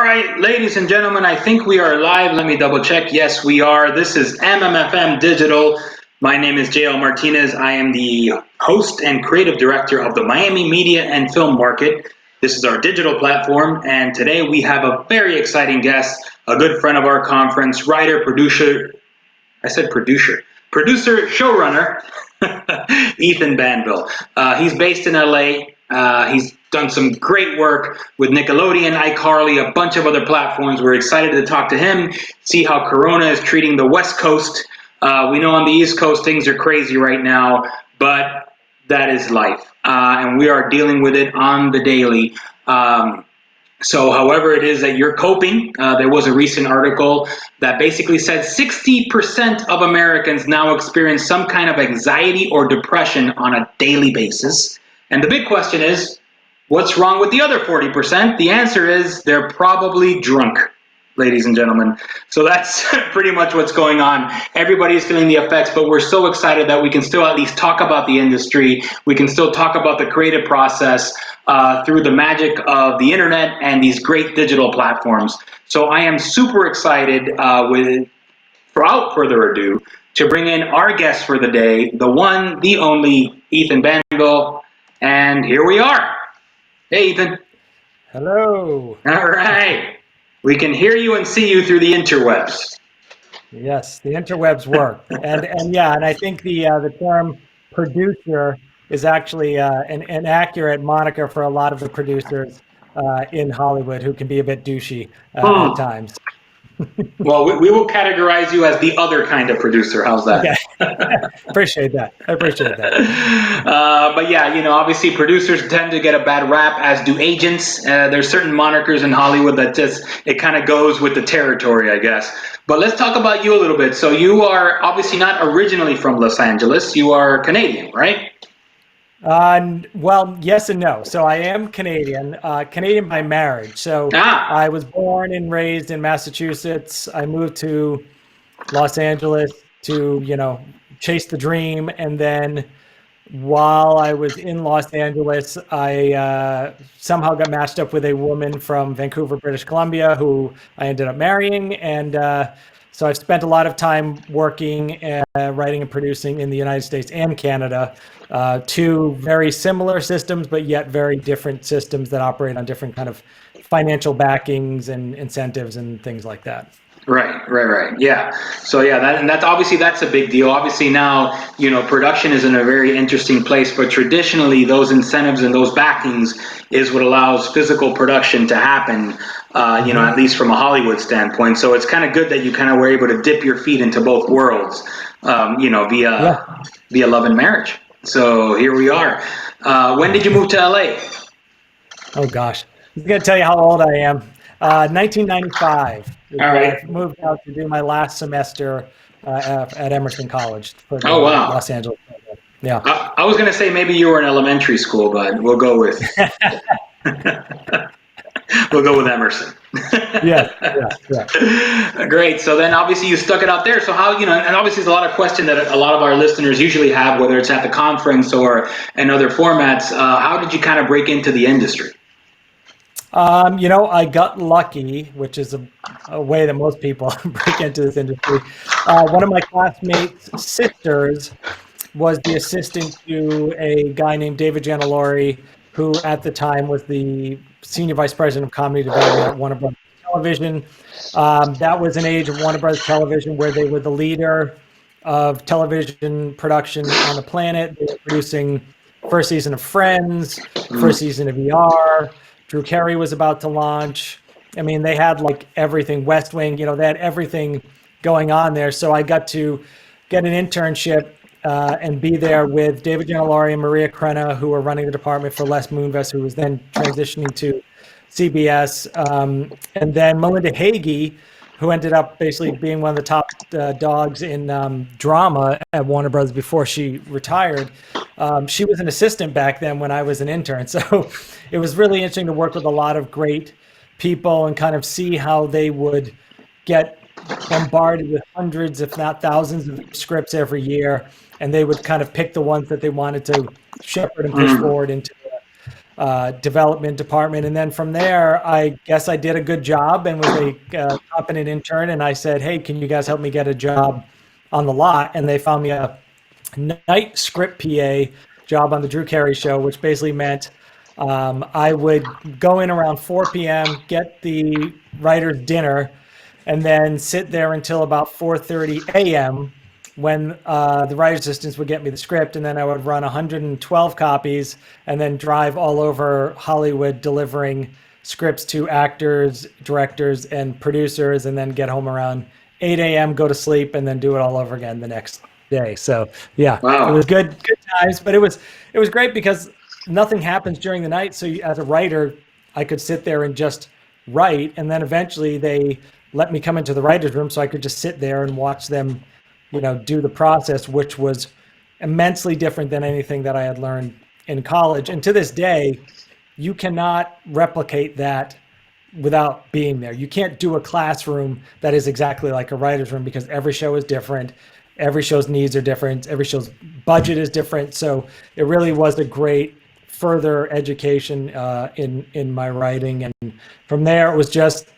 right, ladies and gentlemen, I think we are live. Let me double check. Yes, we are. This is MMFM Digital. My name is JL Martinez. I am the host and creative director of the Miami Media and Film Market. This is our digital platform, and today we have a very exciting guest, a good friend of our conference, writer, producer, showrunner, Ethan Banville. He's based in LA. He's done some great work with Nickelodeon, iCarly, a bunch of other platforms. We're excited to talk to him, see how Corona is treating the West Coast. We know on the East Coast things are crazy right now, but that is life. And we are dealing with it on the daily. So however it is that you're coping, there was a recent article that basically said 60% of Americans now experience some kind of anxiety or depression on a daily basis. And the big question is, what's wrong with the other 40%? The answer is they're probably drunk, ladies and gentlemen. So that's pretty much what's going on. Everybody is feeling the effects, but we're so excited that we can still at least talk about the industry. We can still talk about the creative process through the magic of the internet and these great digital platforms. So I am super excited without further ado, to bring in our guest for the day, the one, the only, Ethan Banville. And here we are. Hey, Ethan. Hello. All right. We can hear you and see you through the interwebs. Yes, the interwebs work, and I think the term producer is actually an accurate moniker for a lot of the producers in Hollywood who can be a bit douchey at times. Well, we will categorize you as the other kind of producer. How's that? Okay. Appreciate that. I appreciate that. But yeah, obviously producers tend to get a bad rap, as do agents. There's certain monikers in Hollywood that it kind of goes with the territory, I guess. But let's talk about you a little bit. So you are obviously not originally from Los Angeles. You are Canadian, right? Well, yes and no. So I am Canadian, Canadian by marriage. So I was born and raised in Massachusetts. I moved to Los Angeles to, chase the dream. And then while I was in Los Angeles, I somehow got matched up with a woman from Vancouver, British Columbia, who I ended up marrying. And so I've spent a lot of time working, writing and producing in the United States and Canada. Two very similar systems, but yet very different systems that operate on different kind of financial backings and incentives and things like that. Right. Yeah. So yeah, that's a big deal. Obviously now, production is in a very interesting place, but traditionally those incentives and those backings is what allows physical production to happen, at least from a Hollywood standpoint. So it's kind of good that you kind of were able to dip your feet into both worlds, via love and marriage. So here we are. When did you move to LA? Oh gosh, I'm going to tell you how old I am. 1995. All right. I moved out to do my last semester at Emerson College for the Los Angeles program. Yeah. I was going to say maybe you were in elementary school, but we'll go with Emerson. Yeah. Great. So then obviously you stuck it out there. So how, and obviously there's a lot of questions that a lot of our listeners usually have, whether it's at the conference or in other formats. How did you kind of break into the industry? I got lucky, which is a way that most people break into this industry. One of my classmates' sisters was the assistant to a guy named David Giannalori, who at the time was the senior vice president of comedy development at Warner Brothers Television. That was an age of Warner Brothers Television where they were the leader of television production on the planet. They were producing first season of Friends, first season of ER. Drew Carey was about to launch. I mean, they had like everything, West Wing, they had everything going on there. So I got to get an internship and be there with David Giannalori and Maria Crenna, who were running the department for Les Moonves, who was then transitioning to CBS. And then Melinda Hagee, who ended up basically being one of the top dogs in drama at Warner Brothers before she retired. She was an assistant back then when I was an intern. So it was really interesting to work with a lot of great people and kind of see how they would get bombarded with hundreds, if not thousands of scripts every year. And they would kind of pick the ones that they wanted to shepherd and push forward into development department. And then from there, I guess I did a good job and was a competent intern. And I said, hey, can you guys help me get a job on the lot? And they found me a night script PA job on the Drew Carey Show, which basically meant I would go in around 4 p.m., get the writer's dinner, and then sit there until about 4:30 a.m. when the writer's assistants would get me the script, and then I would run 112 copies and then drive all over Hollywood delivering scripts to actors, directors, and producers, and then get home around 8 a.m., go to sleep, and then do it all over again the next day. So yeah, Wow. It was good times, but it was great because nothing happens during the night. So as a writer, I could sit there and just write, and then eventually they let me come into the writer's room so I could just sit there and watch them, do the process, which was immensely different than anything that I had learned in college. And to this day, you cannot replicate that without being there. You can't do a classroom that is exactly like a writer's room because every show is different. Every show's needs are different. Every show's budget is different. So it really was a great further education in my writing. And from there, it was just,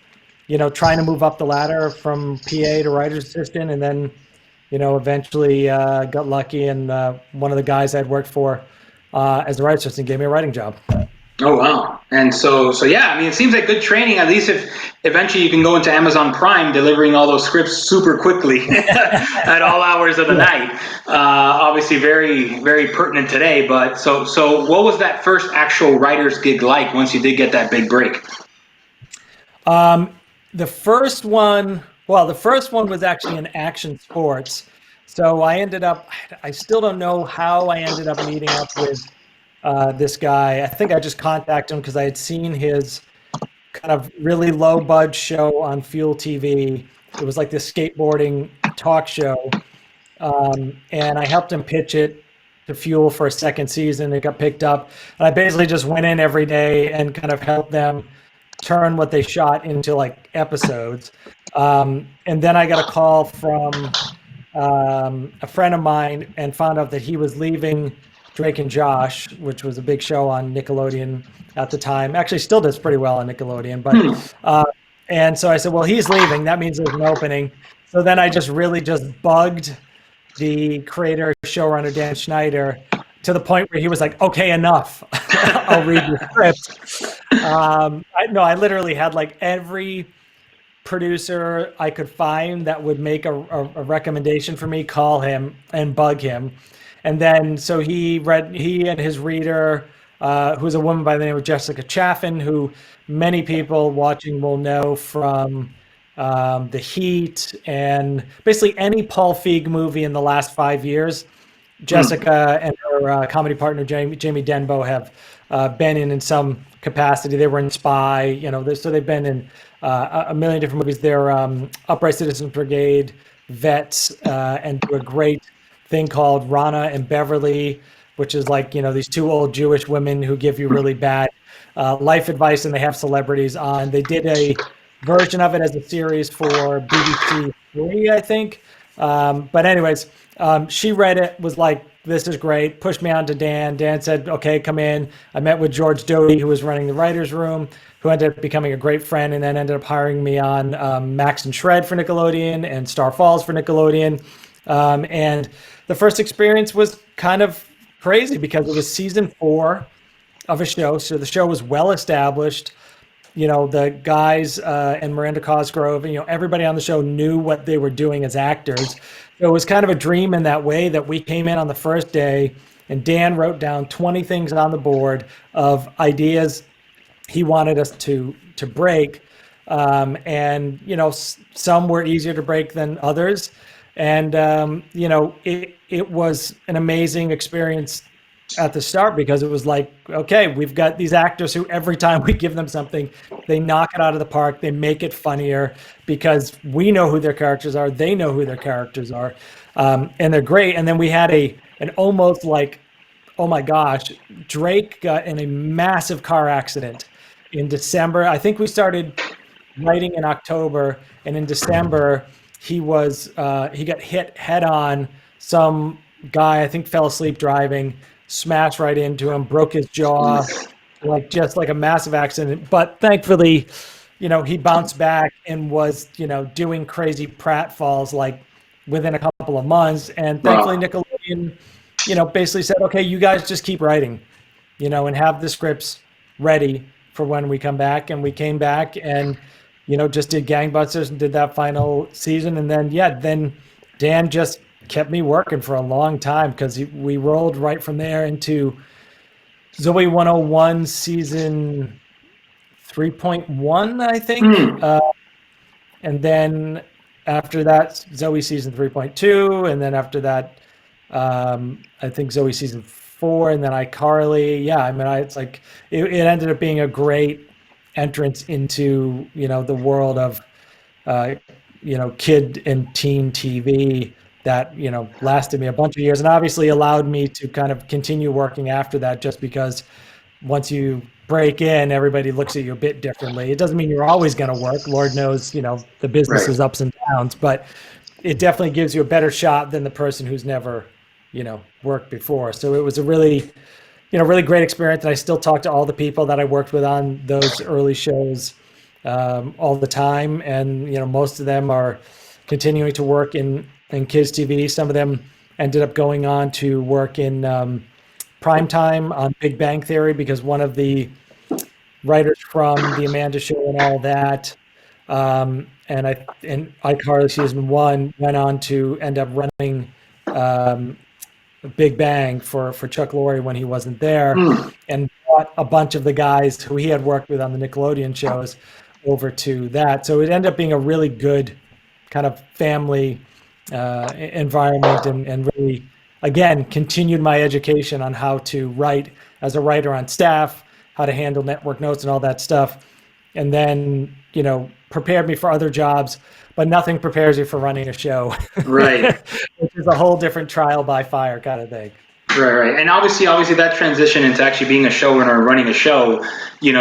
trying to move up the ladder from PA to writer's assistant. And then, eventually got lucky. And one of the guys I'd worked for as a writer's assistant gave me a writing job. Oh, wow. And so yeah, I mean, it seems like good training, at least if eventually you can go into Amazon Prime delivering all those scripts super quickly at all hours of the night. Obviously very, very pertinent today. But so what was that first actual writer's gig like once you did get that big break? The first one was actually in action sports. So I still don't know how I ended up meeting up with this guy. I think I just contacted him because I had seen his kind of really low budget show on Fuel TV. It was like this skateboarding talk show. And I helped him pitch it to Fuel for a second season. It got picked up. And I basically just went in every day and kind of helped them turn what they shot into like episodes. And then I got a call from a friend of mine and found out that he was leaving Drake and Josh, which was a big show on Nickelodeon at the time. Actually still does pretty well on Nickelodeon. But and so I said, well, he's leaving. That means there's an opening. So then I just bugged the creator, showrunner, Dan Schneider, to the point where he was like, okay, enough. I'll read your script. I literally had like every producer I could find that would make a recommendation for me, call him and bug him. And then, so he and his reader, who's a woman by the name of Jessica Chaffin, who many people watching will know from The Heat and basically any Paul Feig movie in the last 5 years. Jessica and her comedy partner, Jamie Denbo, have been in some capacity. They were in Spy, so they've been in a million different movies. They're Upright Citizens Brigade vets and do a great thing called Rana and Beverly, which is like, these two old Jewish women who give you really bad life advice, and they have celebrities on. They did a version of it as a series for BBC Three, I think. But anyways, she read it, was like, this is great, pushed me on to Dan. Dan said, okay, come in. I met with George Doty, who was running the writer's room, who ended up becoming a great friend and then ended up hiring me on Max and Shred for Nickelodeon and Star Falls for Nickelodeon. And the first experience was kind of crazy because it was season 4 of a show. So the show was well established. The guys and Miranda Cosgrove, everybody on the show knew what they were doing as actors. So it was kind of a dream in that way that we came in on the first day and Dan wrote down 20 things on the board of ideas he wanted us to break. And, some were easier to break than others. And, it was an amazing experience at the start because it was like, okay, we've got these actors who every time we give them something, they knock it out of the park. They make it funnier because we know who their characters are. They know who their characters are. And they're great. And then we had an almost like, oh my gosh, Drake got in a massive car accident in December. I think we started writing in October, and in December he got hit head on. Some guy, I think, fell asleep driving, smashed right into him, broke his jaw, like just like a massive accident. But thankfully, he bounced back and was, doing crazy pratfalls like within a couple of months. And thankfully, Wow. Nickelodeon, basically said, okay, you guys just keep writing, and have the scripts ready for when we come back. And we came back and, just did gangbusters and did that final season. And then, then Dan just kept me working for a long time because we rolled right from there into Zoe 101 season 3.1, I think. And then after that, Zoe season 3.2. And then after that, I think Zoe season 4, and then iCarly. Yeah, I mean, it's like it ended up being a great entrance into the world of kid and teen TV that lasted me a bunch of years, and obviously allowed me to kind of continue working after that. Just because once you break in, everybody looks at you a bit differently. It doesn't mean you're always going to work. Lord knows, the business is ups and downs, but it definitely gives you a better shot than the person who's never worked before. So it was a really, really great experience. And I still talk to all the people that I worked with on those early shows all the time. And, most of them are continuing to work in kids TV. Some of them ended up going on to work in primetime on Big Bang Theory, because one of the writers from the Amanda Show and all that, and iCarly season 1 went on to end up running Big Bang for Chuck Lorre when he wasn't there, and brought a bunch of the guys who he had worked with on the Nickelodeon shows over to that. So it ended up being a really good kind of family environment, and really, again, continued my education on how to write as a writer on staff, how to handle network notes and all that stuff. And then, prepared me for other jobs, but nothing prepares you for running a show. Right. Which is a whole different trial by fire kind of thing. Right. And obviously that transition into actually being a showrunner and running a show,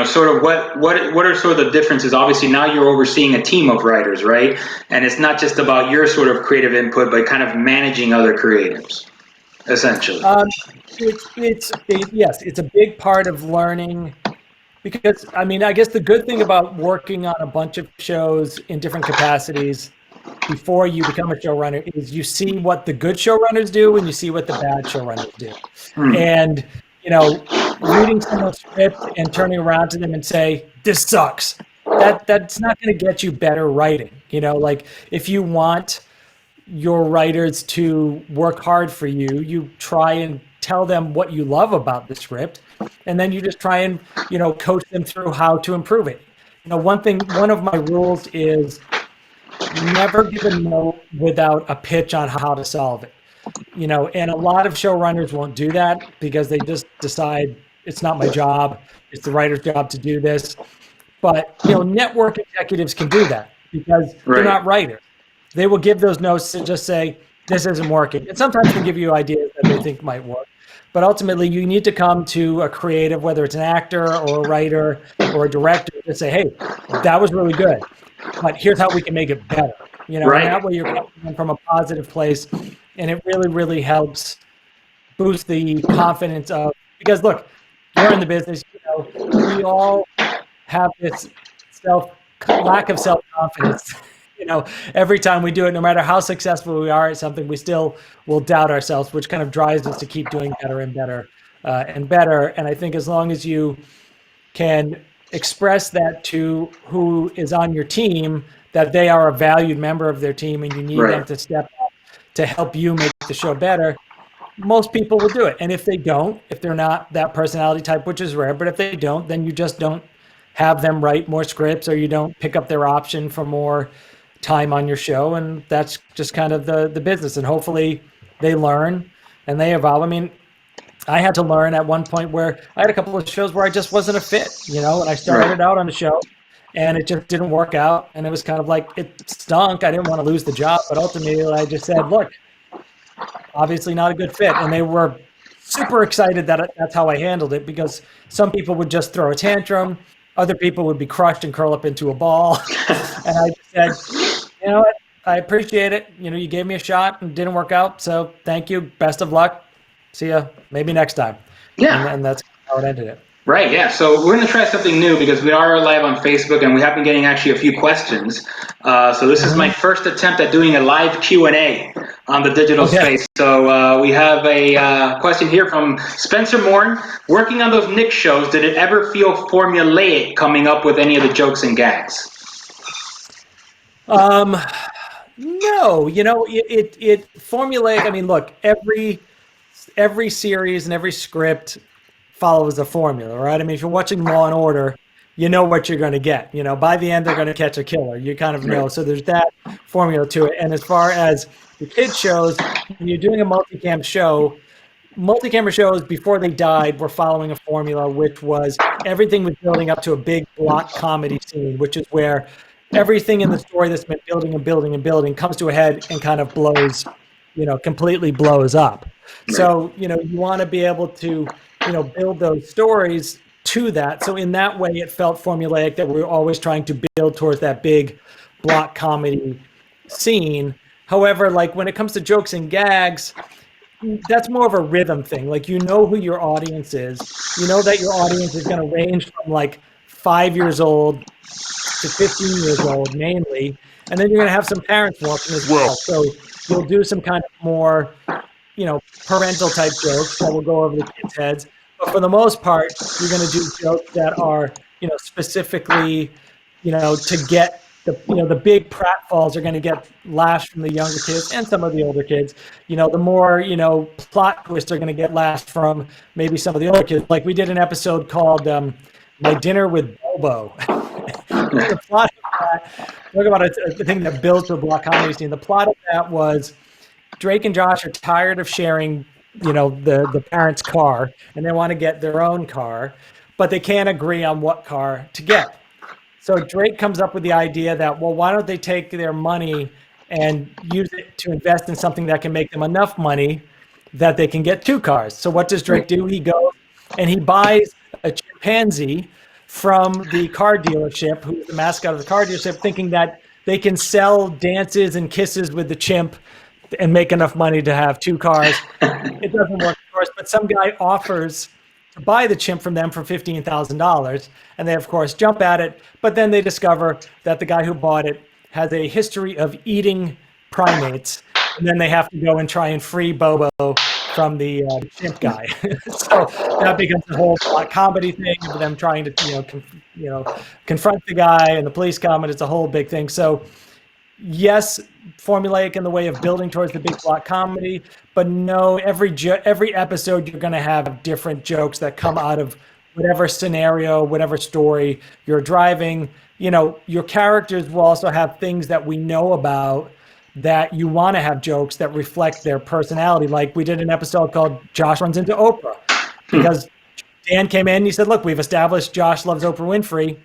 sort of what are sort of the differences? Obviously now you're overseeing a team of writers, right? And it's not just about your sort of creative input, but kind of managing other creatives, essentially. It's a big part of learning, because I mean, I guess the good thing about working on a bunch of shows in different capacities before you become a showrunner is you see what the good showrunners do and you see what the bad showrunners do. And, reading someone's script and turning around to them and say, this sucks. That's not going to get you better writing. Like if you want your writers to work hard for you, you try and tell them what you love about the script, and then you just try and, coach them through how to improve it. One of my rules is never give a note without a pitch on how to solve it. And a lot of showrunners won't do that because they just decide it's not my job, it's the writer's job to do this. But, network executives can do that because they're not writers. They will give those notes to just say, this isn't working. And sometimes they give you ideas that they think might work. But ultimately, you need to come to a creative, whether it's an actor or a writer or a director, and say, hey, that was really good, but here's how we can make it better. And that way you're coming from a positive place. And it really, really helps boost the confidence of, because look, you're in the business, we all have this lack of self-confidence. Every time we do it, no matter how successful we are at something, we still will doubt ourselves, which kind of drives us to keep doing better and better and better. And I think as long as you can express that to who is on your team, that they are a valued member of their team and you need them to step up to help you make the show better, most people will do it. And if they don't, if they're not that personality type, which is rare, but if they don't, then you just don't have them write more scripts, or you don't pick up their option for more time on your show. And that's just kind of the business. And hopefully they learn and they evolve. I mean, I had to learn at one point where I had a couple of shows where I just wasn't a fit, and I started out on the show and it just didn't work out. And it was kind of like, it stunk. I didn't want to lose the job, but ultimately I just said, look, obviously not a good fit. And they were super excited that that's how I handled it, because some people would just throw a tantrum. Other people would be crushed and curl up into a ball. And I just said, you know what? I appreciate it. You gave me a shot and it didn't work out. So thank you. Best of luck. See ya. Maybe next time. Yeah. And that's how it ended it. Right, yeah. So we're going to try something new because we are live on Facebook and we have been getting actually a few questions. So this is my first attempt at doing a live Q&A on the digital Okay. space. So we have a question here from Spencer Morn. Working on those Nick shows, did it ever feel formulaic coming up with any of the jokes and gags? No, it formulaic. I mean, look, every series and every script follows a formula, right? I mean, if you're watching Law and Order, you know what you're going to get. By the end, they're going to catch a killer. You kind of know. Right. So there's that formula to it. And as far as the kids shows, when you're doing a multi-camera shows before they died were following a formula, which was everything was building up to a big block comedy scene, which is where everything in the story that's been building and building and building comes to a head and kind of blows, completely blows up. So, you want to be able to, build those stories to that. So in that way, it felt formulaic that we were always trying to build towards that big block comedy scene. However, like when it comes to jokes and gags, that's more of a rhythm thing. Like, who your audience is. You know that your audience is going to range from like 5 years old to 15 years old mainly. And then you're going to have some parents watching as well. So you'll do some kind of more, parental type jokes that will go over the kids' heads. But for the most part, you're going to do jokes that are, specifically, to get the big pratfalls are going to get laughs from the younger kids and some of the older kids. The more, plot twists are going to get laughs from maybe some of the older kids. Like we did an episode called My Dinner with Bobo. The plot of that, talk about a thing that builds a block comedy scene. The plot of that was Drake and Josh are tired of sharing, the parents' car, and they want to get their own car, but they can't agree on what car to get. So Drake comes up with the idea that, well, why don't they take their money and use it to invest in something that can make them enough money that they can get two cars. So what does Drake do? He goes and he buys a chimpanzee from the car dealership, who's the mascot of the car dealership, thinking that they can sell dances and kisses with the chimp and make enough money to have two cars. It doesn't work, of course, but some guy offers to buy the chimp from them for $15,000, and they, of course, jump at it, but then they discover that the guy who bought it has a history of eating primates, and then they have to go and try and free Bobo from the chimp guy. So that becomes the whole comedy thing of them trying to, confront the guy, and the police come, and it's a whole big thing. So yes, formulaic in the way of building towards the big plot comedy, but no, every episode you're going to have different jokes that come out of whatever scenario, whatever story you're driving. Your characters will also have things that we know about that you want to have jokes that reflect their personality. Like we did an episode called Josh Runs Into Oprah, because Dan came in and he said, look, we've established Josh loves Oprah Winfrey.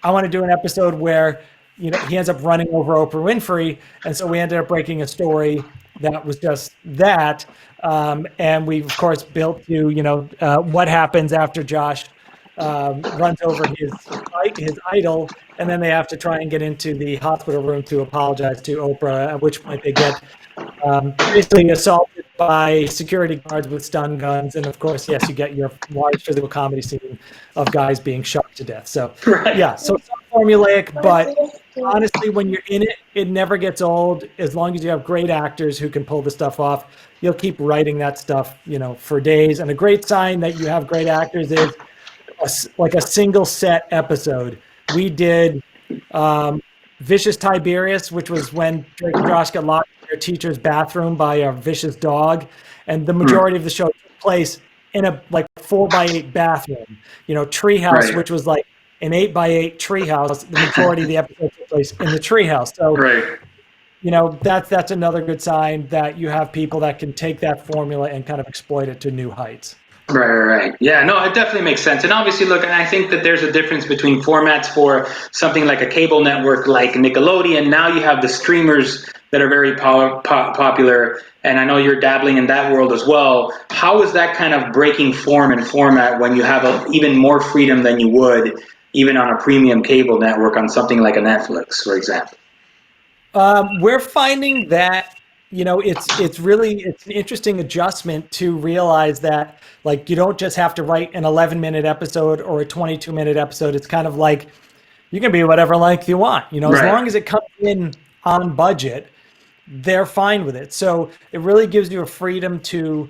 I want to do an episode where he ends up running over Oprah Winfrey. And so we ended up breaking a story that was just that. And we, of course, built to, what happens after Josh runs over his idol, and then they have to try and get into the hospital room to apologize to Oprah, at which point they get basically assaulted by security guards with stun guns. And of course, yes, you get your large physical comedy scene of guys being shot to death. So yeah, so it's not formulaic, but honestly, when you're in it, it never gets old. As long as you have great actors who can pull the stuff off, you'll keep writing that stuff, for days. And a great sign that you have great actors is like a single set episode. We did Vicious Tiberius, which was when Drake and Josh got locked in their teacher's bathroom by a vicious dog, and the majority of the show took place in a 4x8 bathroom. Treehouse, which was like an 8x8 treehouse. The majority of the episode took place in the treehouse. So, that's another good sign that you have people that can take that formula and kind of exploit it to new heights. Right. Yeah, no, it definitely makes sense. And obviously, look, and I think that there's a difference between formats for something like a cable network like Nickelodeon. Now you have the streamers that are very popular, and I know you're dabbling in that world as well. How is that kind of breaking form and format when you have even more freedom than you would even on a premium cable network on something like a Netflix, for example? We're finding that it's an interesting adjustment to realize that like you don't just have to write an 11-minute episode or a 22-minute episode. It's kind of like you can be whatever length you want, as Right. long as it comes in on budget, they're fine with it. So it really gives you a freedom to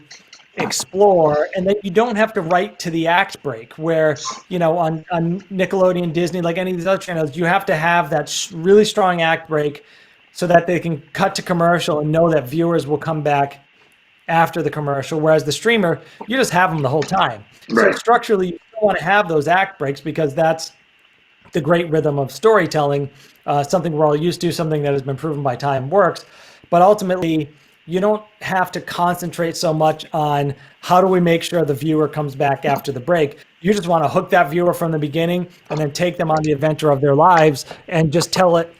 explore, and then you don't have to write to the act break where, on Nickelodeon, Disney, like any of these other channels, you have to have that really strong act break so that they can cut to commercial and know that viewers will come back after the commercial. Whereas the streamer, you just have them the whole time. So Right. structurally, you don't want to have those act breaks because that's the great rhythm of storytelling, something we're all used to, something that has been proven by time works. But ultimately, you don't have to concentrate so much on how do we make sure the viewer comes back after the break. You just want to hook that viewer from the beginning and then take them on the adventure of their lives and just tell it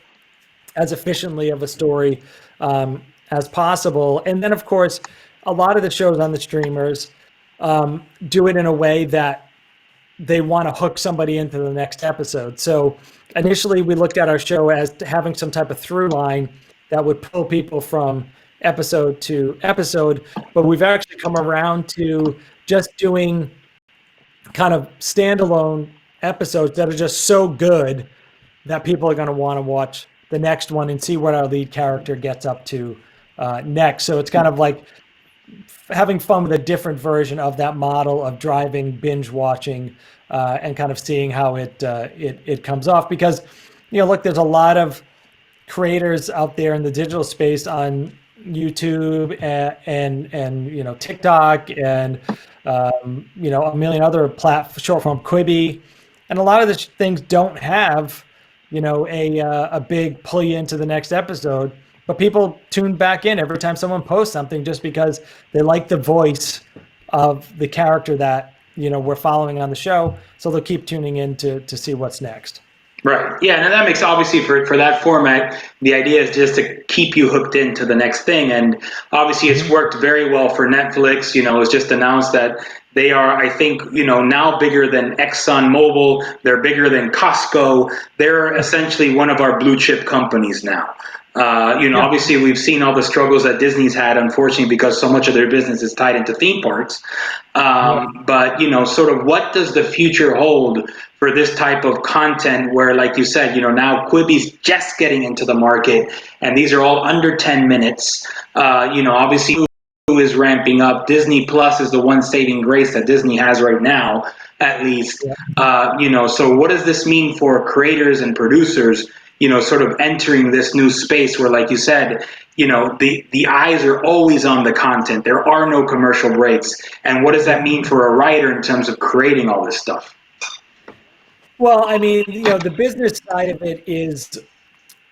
as efficiently of a story as possible. And then, of course, a lot of the shows on the streamers do it in a way that they want to hook somebody into the next episode. So initially we looked at our show as having some type of through line that would pull people from episode to episode, but we've actually come around to just doing kind of standalone episodes that are just so good that people are going to want to watch the next one and see what our lead character gets up to next. So it's kind of like having fun with a different version of that model of driving, binge watching, and kind of seeing how it comes off. Because look, there's a lot of creators out there in the digital space on YouTube and TikTok and a million other short form Quibi, and a lot of these things don't have a big pull you into the next episode. But people tune back in every time someone posts something just because they like the voice of the character that we're following on the show. So they'll keep tuning in to see what's next. Right. Yeah, and that makes obviously for that format, the idea is just to keep you hooked into the next thing. And obviously it's worked very well for Netflix. It's just announced that they are, I think, now bigger than ExxonMobil. They're bigger than Costco. They're essentially one of our blue chip companies now. Obviously we've seen all the struggles that Disney's had, unfortunately, because so much of their business is tied into theme parks. But, sort of what does the future hold for this type of content where, like you said, now Quibi's just getting into the market and these are all under 10 minutes. Obviously Hulu is ramping up. Disney Plus is the one saving grace that Disney has right now, at least. So what does this mean for creators and producers, sort of entering this new space where, like you said, the eyes are always on the content. There are no commercial breaks. And what does that mean for a writer in terms of creating all this stuff? Well, I mean, the business side of it is,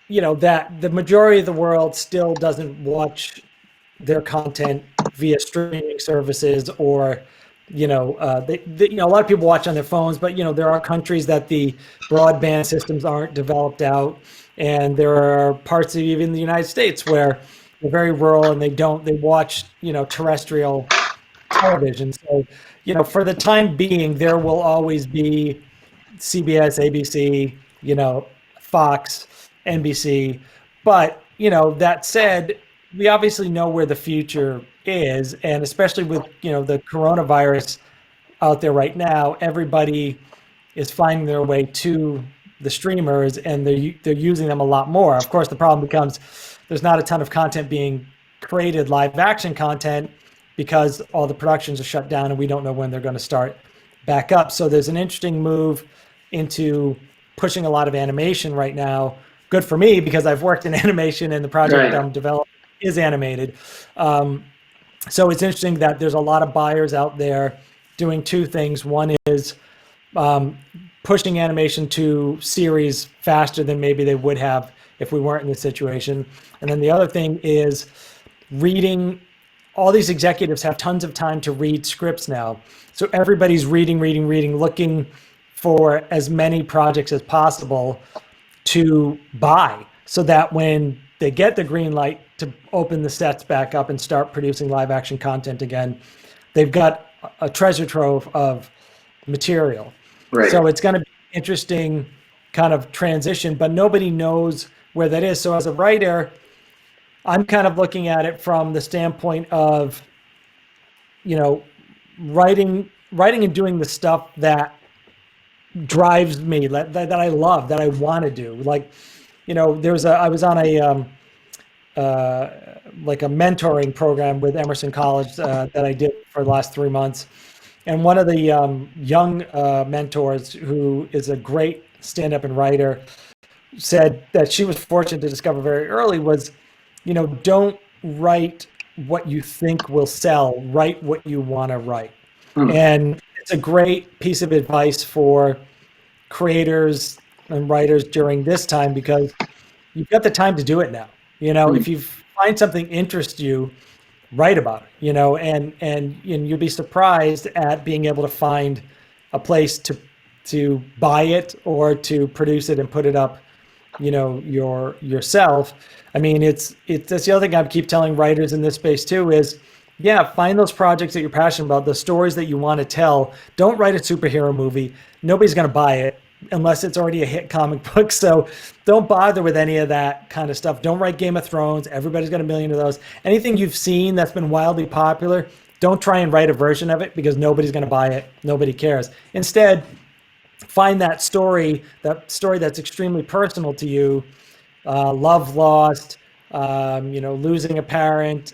that the majority of the world still doesn't watch their content via streaming services or, a lot of people watch on their phones, but, there are countries that the broadband systems aren't developed out. And there are parts of even the United States where they're very rural and they watch, terrestrial television. So, for the time being, there will always be CBS, ABC, Fox, NBC. But, that said, we obviously know where the future is. And especially with, the coronavirus out there right now, everybody is finding their way to the streamers and they're using them a lot more. Of course, the problem becomes there's not a ton of content being created, live action content, because all the productions are shut down and we don't know when they're going to start back up. So there's an interesting move into pushing a lot of animation right now. Good for me because I've worked in animation and the project I'm developing is animated. So it's interesting that there's a lot of buyers out there doing two things. One is pushing animation to series faster than maybe they would have if we weren't in this situation. And then the other thing is reading. All these executives have tons of time to read scripts now. So everybody's reading, looking for as many projects as possible to buy so that when they get the green light to open the sets back up and start producing live action content again, they've got a treasure trove of material. Right. So it's going to be an interesting kind of transition, but nobody knows where that is. So as a writer, I'm kind of looking at it from the standpoint of, you know, writing and doing the stuff that drives me, that I love, that I want to do. Like, you know, I was on a like a mentoring program with Emerson College that I did for the last 3 months. And one of the young mentors, who is a great stand-up and writer, said that she was fortunate to discover very early was, you know, don't write what you think will sell, write what you want to write. Hmm. And it's a great piece of advice for creators and writers during this time, because you've got the time to do it now. You know, Hmm. if you find something interests you, write about it, you know, and you'll be surprised at being able to find a place to buy it or to produce it and put it up, you know, yourself. I mean, it's that's the other thing I keep telling writers in this space too is, yeah, find those projects that you're passionate about, the stories that you want to tell. Don't write a superhero movie. Nobody's going to buy it unless it's already a hit comic book. So don't bother with any of that kind of stuff. Don't write Game of Thrones. Everybody's got a million of those. Anything you've seen that's been wildly popular, don't try and write a version of it, because nobody's going to buy it. Nobody cares. Instead, find that story that's extremely personal to you. Love lost, you know, losing a parent,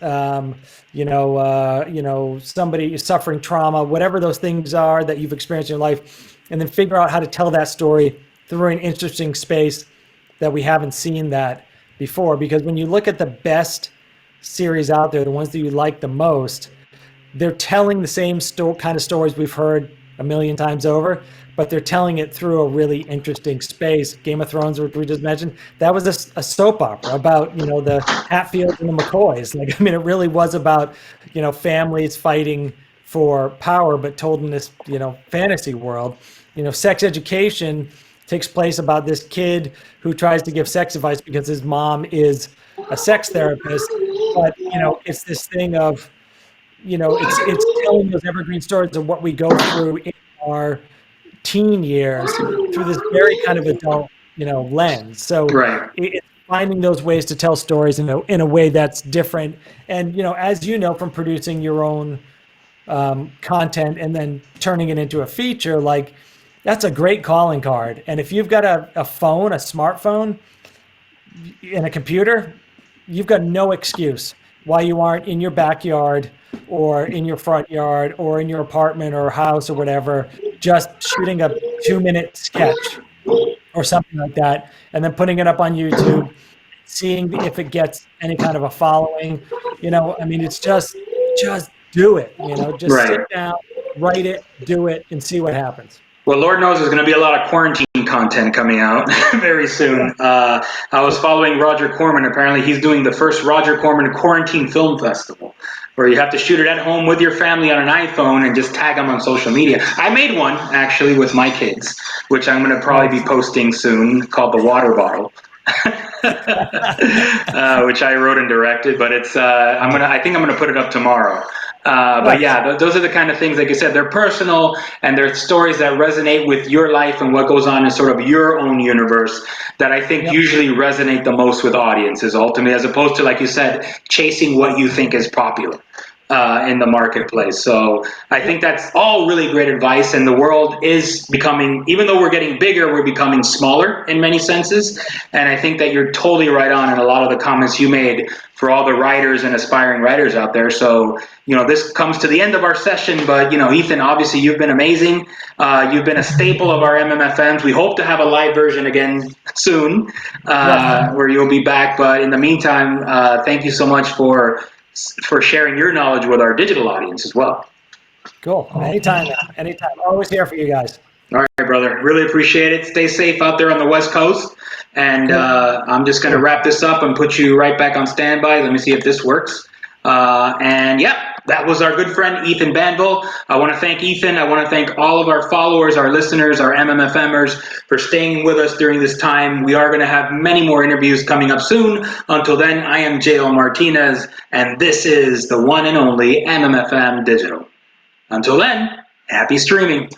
you know, somebody suffering trauma, whatever those things are that you've experienced in your life, and then figure out how to tell that story through an interesting space that we haven't seen that before. Because when you look at the best series out there, the ones that you like the most, they're telling the same kind of stories we've heard a million times over, but they're telling it through a really interesting space. Game of Thrones, which we just mentioned, that was a soap opera about, you know, the Hatfields and the McCoys. Like, I mean, it really was about, you know, families fighting for power, but told in this, you know, fantasy world. You know, Sex Education takes place about this kid who tries to give sex advice because his mom is a sex therapist. But, you know, it's this thing of, you know, it's telling those evergreen stories of what we go through in our teen years through this very kind of adult, you know, lens. So Right. it's finding those ways to tell stories in a way that's different. And, you know, as you know, from producing your own content and then turning it into a feature, like, that's a great calling card. And if you've got a phone, a smartphone, and a computer, you've got no excuse why you aren't in your backyard or in your front yard or in your apartment or house or whatever, just shooting a 2-minute sketch or something like that, and then putting it up on YouTube, seeing if it gets any kind of a following. You know, I mean, it's just do it. You know, just Right. sit down, write it, do it, and see what happens. Well, Lord knows there's going to be a lot of quarantine content coming out very soon. I was following Roger Corman. Apparently, he's doing the first Roger Corman Quarantine Film Festival, where you have to shoot it at home with your family on an iPhone and just tag them on social media. I made one, actually, with my kids, which I'm going to probably be posting soon, called The Water Bottle. Which I wrote and directed, but it's I think I'm gonna put it up tomorrow. But Nice. yeah, those are the kind of things, like I said, they're personal and they're stories that resonate with your life and what goes on in sort of your own universe that I think Yep. usually resonate the most with audiences ultimately, as opposed to, like you said, chasing what you think is popular in the marketplace. So I think that's all really great advice. And the world is becoming, even though we're getting bigger, we're becoming smaller in many senses. And I think that you're totally right on in a lot of the comments you made for all the writers and aspiring writers out there. So, you know, this comes to the end of our session, but, you know, Ethan, obviously you've been amazing. You've been a staple of our MMFMs. We hope to have a live version again soon, Yes. where you'll be back. But in the meantime, thank you so much for sharing your knowledge with our digital audience as well. Cool. Anytime, man. Anytime. Always here for you guys. All right, brother. Really appreciate it. Stay safe out there on the West Coast. And Cool. I'm just going to wrap this up and put you right back on standby. Let me see if this works. And yeah, that was our good friend, Ethan Banville. I want to thank Ethan. I want to thank all of our followers, our listeners, our MMFMers for staying with us during this time. We are going to have many more interviews coming up soon. Until then, I am J.L. Martinez, and this is the one and only MMFM Digital. Until then, happy streaming.